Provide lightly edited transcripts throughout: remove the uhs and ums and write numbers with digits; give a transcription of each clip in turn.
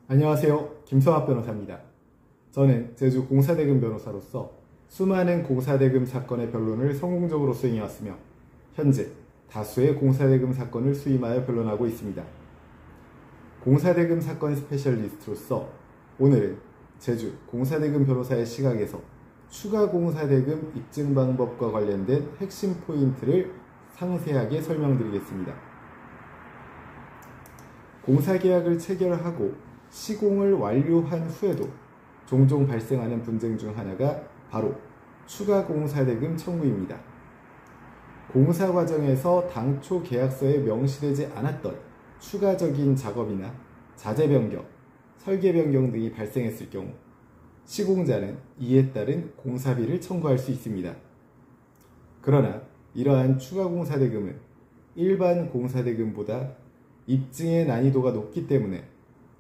안녕하세요. 김성학 변호사입니다. 저는 제주 공사대금 변호사로서 수많은 공사대금 사건의 변론을 성공적으로 수행해왔으며 현재 다수의 공사대금 사건을 수임하여 변론하고 있습니다. 공사대금 사건 스페셜리스트로서 오늘은 제주 공사대금 변호사의 시각에서 추가 공사대금 입증 방법과 관련된 핵심 포인트를 상세하게 설명드리겠습니다. 공사계약을 체결하고 시공을 완료한 후에도 종종 발생하는 분쟁 중 하나가 바로 추가 공사대금 청구입니다. 공사 과정에서 당초 계약서에 명시되지 않았던 추가적인 작업이나 자재 변경, 설계 변경 등이 발생했을 경우 시공자는 이에 따른 공사비를 청구할 수 있습니다. 그러나 이러한 추가 공사대금은 일반 공사대금보다 입증의 난이도가 높기 때문에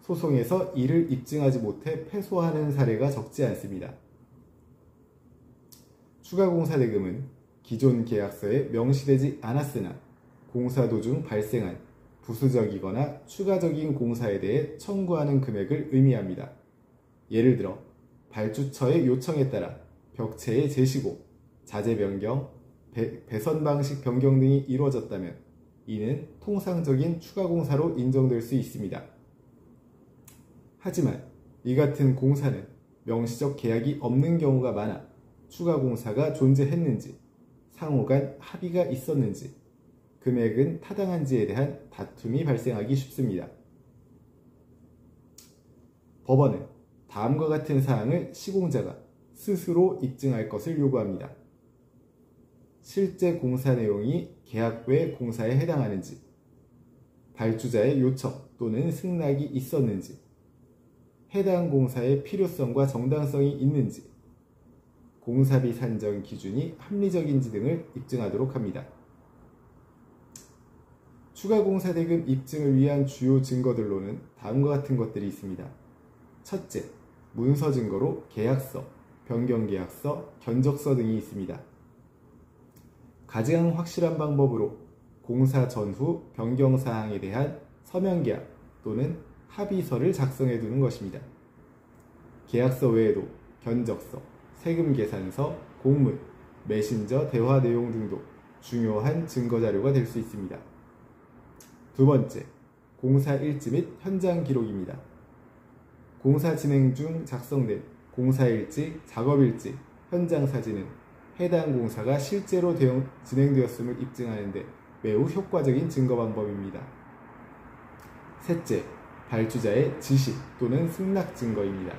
소송에서 이를 입증하지 못해 패소하는 사례가 적지 않습니다. 추가 공사대금은 기존 계약서에 명시되지 않았으나 공사 도중 발생한 부수적이거나 추가적인 공사에 대해 청구하는 금액을 의미합니다. 예를 들어 발주처의 요청에 따라 벽체의 재시공, 자재 변경, 배선 방식 변경 등이 이루어졌다면 이는 통상적인 추가 공사로 인정될 수 있습니다. 하지만 이 같은 공사는 명시적 계약이 없는 경우가 많아 추가 공사가 존재했는지, 상호 간 합의가 있었는지, 금액은 타당한지에 대한 다툼이 발생하기 쉽습니다. 법원은 다음과 같은 사항을 시공자가 스스로 입증할 것을 요구합니다. 실제 공사 내용이 계약 외 공사에 해당하는지, 발주자의 요청 또는 승낙이 있었는지, 해당 공사의 필요성과 정당성이 있는지, 공사비 산정 기준이 합리적인지 등을 입증하도록 합니다. 추가 공사대금 입증을 위한 주요 증거들로는 다음과 같은 것들이 있습니다. 첫째, 문서 증거로 계약서, 변경계약서, 견적서 등이 있습니다. 가장 확실한 방법으로 공사 전후 변경사항에 대한 서면계약 또는 합의서를 작성해 두는 것입니다. 계약서 외에도 견적서, 세금계산서, 공문, 메신저 대화 내용 등도 중요한 증거자료가 될 수 있습니다. 두 번째, 공사 일지 및 현장 기록입니다. 공사 진행 중 작성된 공사 일지, 작업 일지, 현장 사진은 해당 공사가 실제로 진행되었음을 입증하는 데 매우 효과적인 증거 방법입니다. 셋째, 발주자의 지시 또는 승낙 증거입니다.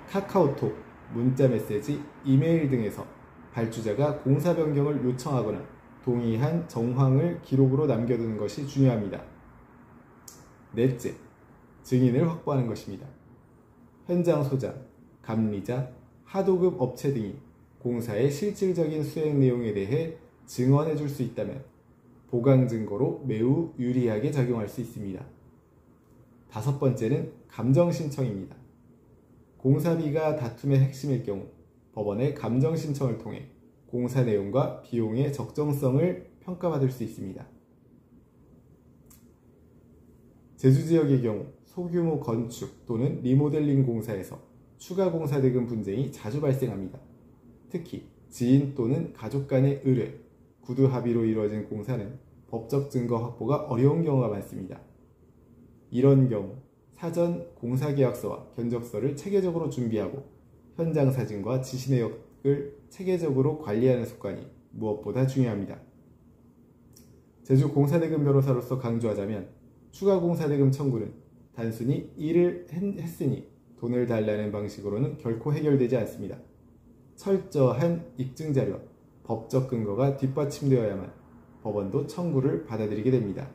카카오톡, 문자메시지, 이메일 등에서 발주자가 공사 변경을 요청하거나 동의한 정황을 기록으로 남겨두는 것이 중요합니다. 넷째, 증인을 확보하는 것입니다. 현장 소장, 감리자, 하도급 업체 등이 공사의 실질적인 수행 내용에 대해 증언해 줄 수 있다면 보강 증거로 매우 유리하게 작용할 수 있습니다. 다섯 번째는 감정 신청입니다. 공사비가 다툼의 핵심일 경우 법원의 감정 신청을 통해 공사 내용과 비용의 적정성을 평가받을 수 있습니다. 제주 지역의 경우 소규모 건축 또는 리모델링 공사에서 추가 공사대금 분쟁이 자주 발생합니다. 특히 지인 또는 가족 간의 의뢰, 구두 합의로 이루어진 공사는 법적 증거 확보가 어려운 경우가 많습니다. 이런 경우 사전 공사계약서와 견적서를 체계적으로 준비하고 현장 사진과 지시 내역을 체계적으로 관리하는 습관이 무엇보다 중요합니다. 제주 공사대금 변호사로서 강조하자면 추가 공사대금 청구는 단순히 일을 했으니 돈을 달라는 방식으로는 결코 해결되지 않습니다. 철저한 입증자료, 법적 근거가 뒷받침되어야만 법원도 청구를 받아들이게 됩니다.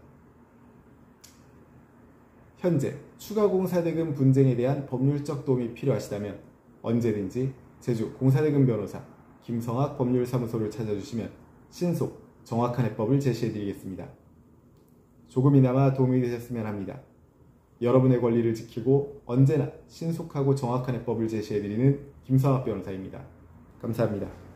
현재 추가 공사대금 분쟁에 대한 법률적 도움이 필요하시다면 언제든지 제주 공사대금 변호사 김성학 법률사무소를 찾아주시면 신속, 정확한 해법을 제시해드리겠습니다. 조금이나마 도움이 되셨으면 합니다. 여러분의 권리를 지키고 언제나 신속하고 정확한 해법을 제시해드리는 김성학 변호사입니다. 감사합니다.